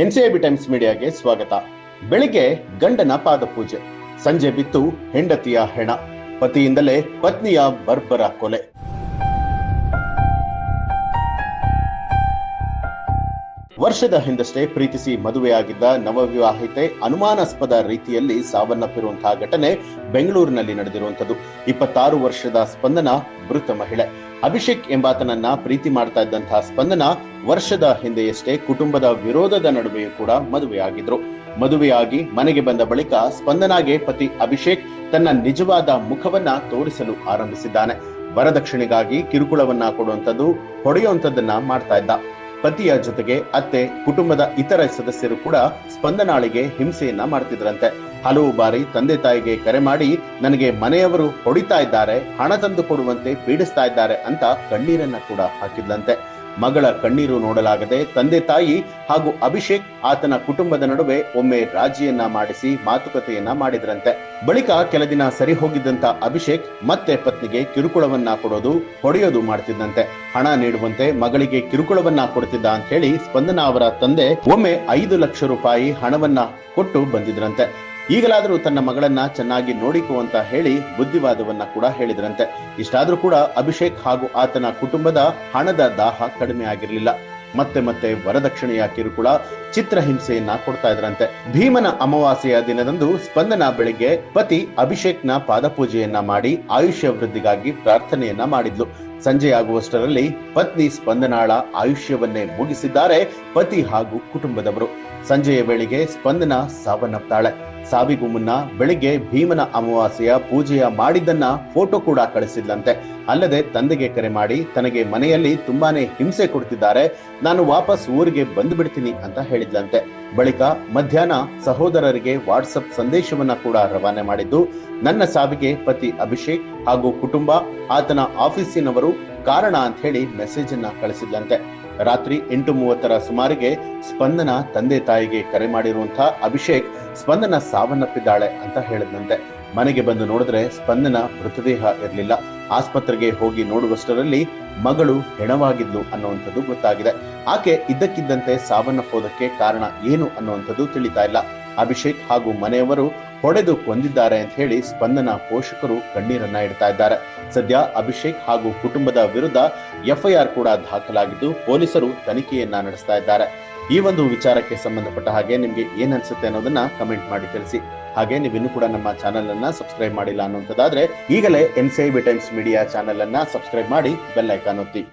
NCIB times ಮೀಡಿಯಾಗೆ ಸ್ವಾಗತ. ಬೆಳಿಗ್ಗೆ ಗಂಡನ ಪಾದಪೂಜೆ, ಸಂಜೆ ಬಿತ್ತು ಹೆಂಡತಿಯ ಹೆಣ, ಪತಿಯಿಂದಲೇ ಪತ್ನಿಯ ಬರ್ಬರ ಕೊಲೆ. ವರ್ಷದ ಹಿಂದಷ್ಟೇ ಪ್ರೀತಿಸಿ ಮದುವೆಯಾಗಿದ್ದ ನವವಿವಾಹಿತೆ ಅನುಮಾನಾಸ್ಪದ ರೀತಿಯಲ್ಲಿ ಸಾವನ್ನಪ್ಪಿರುವಂತಹ ಘಟನೆ ಬೆಂಗಳೂರಿನಲ್ಲಿ ನಡೆದಿರುವಂತದ್ದು. 26 ವರ್ಷದ ಸ್ಪಂದನ ಮೃತ ಮಹಿಳೆ. ಅಭಿಷೇಕ್ ಎಂಬಾತನನ್ನ ಪ್ರೀತಿ ಮಾಡ್ತಾ ಇದ್ದಂತಹ ಸ್ಪಂದನ ವರ್ಷದ ಹಿಂದೆಯಷ್ಟೇ ಕುಟುಂಬದ ವಿರೋಧದ ನಡುವೆಯೂ ಕೂಡ ಮದುವೆಯಾಗಿದ್ರು. ಮದುವೆಯಾಗಿ ಮನೆಗೆ ಬಂದ ಬಳಿಕ ಸ್ಪಂದನಾಗೆ ಪತಿ ಅಭಿಷೇಕ್ ತನ್ನ ನಿಜವಾದ ಮುಖವನ್ನ ತೋರಿಸಲು ಆರಂಭಿಸಿದ್ದಾನೆ. ವರದಕ್ಷಿಣೆಗಾಗಿ ಕಿರುಕುಳವನ್ನ ಕೊಡುವಂಥದ್ದು, ಹೊಡೆಯುವಂಥದ್ದನ್ನ ಮಾಡ್ತಾ ಇದ್ದ. ಪತಿಯ ಜೊತೆಗೆ ಅತ್ತೆ, ಕುಟುಂಬದ ಇತರ ಸದಸ್ಯರು ಕೂಡ ಸ್ಪಂದನಾಳಿಗೆ ಹಿಂಸೆಯನ್ನ ಮಾಡ್ತಿದ್ರಂತೆ. ಹಲವು ಬಾರಿ ತಂದೆ ತಾಯಿಗೆ ಕರೆ ಮಾಡಿ ನನಗೆ ಮನೆಯವರು ಹೊಡಿತಾ ಇದ್ದಾರೆ, ಹಣ ತಂದು ಕೊಡುವಂತೆ ಪೀಡಿಸ್ತಾ ಇದ್ದಾರೆ ಅಂತ ಕಣ್ಣೀರನ್ನ ಕೂಡ ಹಾಕಿದ್ಲಂತೆ. ಮಗಳ ಕಣ್ಣೀರು ನೋಡಲಾಗದೆ ತಂದೆ ತಾಯಿ ಹಾಗೂ ಅಭಿಷೇಕ್ ಆತನ ಕುಟುಂಬದ ನಡುವೆ ಒಮ್ಮೆ ರಾಜಿಯನ್ನ ಮಾಡಿಸಿ ಮಾತುಕತೆಯನ್ನ ಮಾಡಿದ್ರಂತೆ. ಬಳಿಕ ಕೆಲ ದಿನ ಸರಿ ಹೋಗಿದ್ದಂತ ಅಭಿಷೇಕ್ ಮತ್ತೆ ಪತ್ನಿಗೆ ಕಿರುಕುಳವನ್ನ ಕೊಡೋದು, ಹೊಡೆಯೋದು ಮಾಡ್ತಿದ್ದಂತೆ. ಹಣ ನೀಡುವಂತೆ ಮಗಳಿಗೆ ಕಿರುಕುಳವನ್ನ ಕೊಡ್ತಿದ್ದ ಅಂತ ಹೇಳಿ ಸ್ಪಂದನ ಅವರ ತಂದೆ ಒಮ್ಮೆ 5 ಲಕ್ಷ ರೂಪಾಯಿ ಹಣವನ್ನ ಕೊಟ್ಟು ಬಂದಿದ್ರಂತೆ. ಈಗಲಾದರೂ ತನ್ನ ಮಗಳನ್ನ ಚೆನ್ನಾಗಿ ನೋಡಿಕೋ ಅಂತ ಹೇಳಿ ಬುದ್ಧಿವಾದವನ್ನ ಕೂಡ ಹೇಳಿದ್ರಂತೆ. ಇಷ್ಟಾದ್ರೂ ಕೂಡ ಅಭಿಷೇಕ್ ಹಾಗೂ ಆತನ ಕುಟುಂಬದ ಹಣದ ದಾಹ ಕಡಿಮೆ ಆಗಿರ್ಲಿಲ್ಲ. ಮತ್ತೆ ವರದಕ್ಷಿಣೆಯ ಕಿರುಕುಳ, ಚಿತ್ರಹಿಂಸೆಯನ್ನ ಕೊಡ್ತಾ ಇದ್ರಂತೆ. ಭೀಮನ ಅಮಾವಾಸ್ಯೆಯ ದಿನದಂದು ಸ್ಪಂದನ ಬೆಳಿಗ್ಗೆ ಪತಿ ಅಭಿಷೇಕ್ನ ಪಾದಪೂಜೆಯನ್ನ ಮಾಡಿ ಆಯುಷ್ಯ ವೃದ್ಧಿಗಾಗಿ ಪ್ರಾರ್ಥನೆಯನ್ನ ಮಾಡಿದ್ಲು. ಸಂಜೆಯಾಗುವಷ್ಟರಲ್ಲಿ ಪತ್ನಿ ಸ್ಪಂದನಾಳ ಆಯುಷ್ಯವನ್ನೇ ಮುಗಿಸಿದ್ದಾರೆ ಪತಿ ಹಾಗೂ ಕುಟುಂಬದವರು. ಸಂಜೆಯ ವೇಳೆಗೆ ಸ್ಪಂದನ ಸಾವನ್ನಪ್ತಾಳೆ. ಸಾವಿಗೂ ಮುನ್ನ ಬೆಳಿಗ್ಗೆ ಭೀಮನ ಅಮಾವಾಸ್ಯೆಯ ಪೂಜೆಯ ಮಾಡಿದ್ದನ್ನ ಫೋಟೋ ಕೂಡ ಕಳಿಸಿದ್ಲಂತೆ. ಅಲ್ಲದೆ ತಂದೆಗೆ ಕರೆ ಮಾಡಿ ತನಗೆ ಮನೆಯಲ್ಲಿ ತುಂಬಾನೇ ಹಿಂಸೆ ಕೊಡ್ತಿದ್ದಾರೆ, ನಾನು ವಾಪಸ್ ಊರಿಗೆ ಬಂದು ಬಿಡ್ತೀನಿ ಅಂತ ಹೇಳಿದ್ಲಂತೆ. ಬಳಿಕ ಮಧ್ಯಾಹ್ನ ಸಹೋದರರಿಗೆ ವಾಟ್ಸಪ್ ಸಂದೇಶವನ್ನ ಕೂಡ ರವಾನೆ ಮಾಡಿದ್ದು, ನನ್ನ ಸಾವಿಗೆ ಪತಿ ಅಭಿಷೇಕ್ ಹಾಗೂ ಕುಟುಂಬ, ಆತನ ಆಫೀಸಿನವರು ಕಾರಣ ಅಂತ ಹೇಳಿ ಮೆಸೇಜ್ ಅನ್ನ ಕಳಿಸಿದ್ಲಂತೆ. ರಾತ್ರಿ 8:30 ಸುಮಾರಿಗೆ ಸ್ಪಂದನ ತಂದೆ ತಾಯಿಗೆ ಕರೆ ಮಾಡಿರುವಂತಹ ಅಭಿಷೇಕ್ ಸ್ಪಂದನ ಸಾವನ್ನಪ್ಪಿದ್ದಾಳೆ ಅಂತ ಹೇಳಿದ್ನಂತೆ. ಮನೆಗೆ ಬಂದು ನೋಡಿದ್ರೆ ಸ್ಪಂದನ ಮೃತದೇಹ ಇರಲಿಲ್ಲ. ಆಸ್ಪತ್ರೆಗೆ ಹೋಗಿ ನೋಡುವಷ್ಟರಲ್ಲಿ ಮಗಳು ಹೆಣವಾಗಿದ್ಲು ಅನ್ನುವಂಥದ್ದು ಗೊತ್ತಾಗಿದೆ. ಆಕೆ ಇದ್ದಕ್ಕಿದ್ದಂತೆ ಸಾವನ್ನಪ್ಪೋದಕ್ಕೆ ಕಾರಣ ಏನು ಅನ್ನುವಂಥದ್ದು ತಿಳಿತಾ ಇಲ್ಲ. ಅಭಿಷೇಕ್ ಹಾಗೂ ಮನೆಯವರು ಹೊಡೆದು ಕೊಂದಿದ್ದಾರೆ ಅಂತ ಹೇಳಿ ಸ್ಪಂದನ ಪೋಷಕರು ಕಣ್ಣೀರನ್ನ ಇಡ್ತಾ ಇದ್ದಾರೆ. ಸದ್ಯ ಅಭಿಷೇಕ್ ಹಾಗೂ ಕುಟುಂಬದ ವಿರುದ್ಧ FIR ಕೂಡ ದಾಖಲಾಗಿದ್ದು ಪೊಲೀಸರು ತನಿಖೆಯನ್ನ ನಡೆಸ್ತಾ ಇದ್ದಾರೆ. ಈ ಒಂದು ವಿಚಾರಕ್ಕೆ ಸಂಬಂಧಪಟ್ಟ ಹಾಗೆ ನಿಮ್ಗೆ ಏನ್ ಅನ್ಸುತ್ತೆ ಅನ್ನೋದನ್ನ ಕಮೆಂಟ್ ಮಾಡಿ ತಿಳಿಸಿ. ಹಾಗೆ ನೀವು ಇನ್ನೂ ಕೂಡ ನಮ್ಮ ಚಾನೆಲ್ ಅನ್ನ ಸಬ್ಸ್ಕ್ರೈಬ್ ಮಾಡಿಲ್ಲ ಅನ್ನುವಂಥದ್ದಾದ್ರೆ ಈಗಲೇ ಎನ್ಸಿಐಬಿ ಟೈಮ್ಸ್ ಮೀಡಿಯಾ ಚಾನೆಲ್ ಅನ್ನ ಸಬ್ಸ್ಕ್ರೈಬ್ ಮಾಡಿ ಬೆಲ್ ಐಕಾನ್ ಒತ್ತಿ.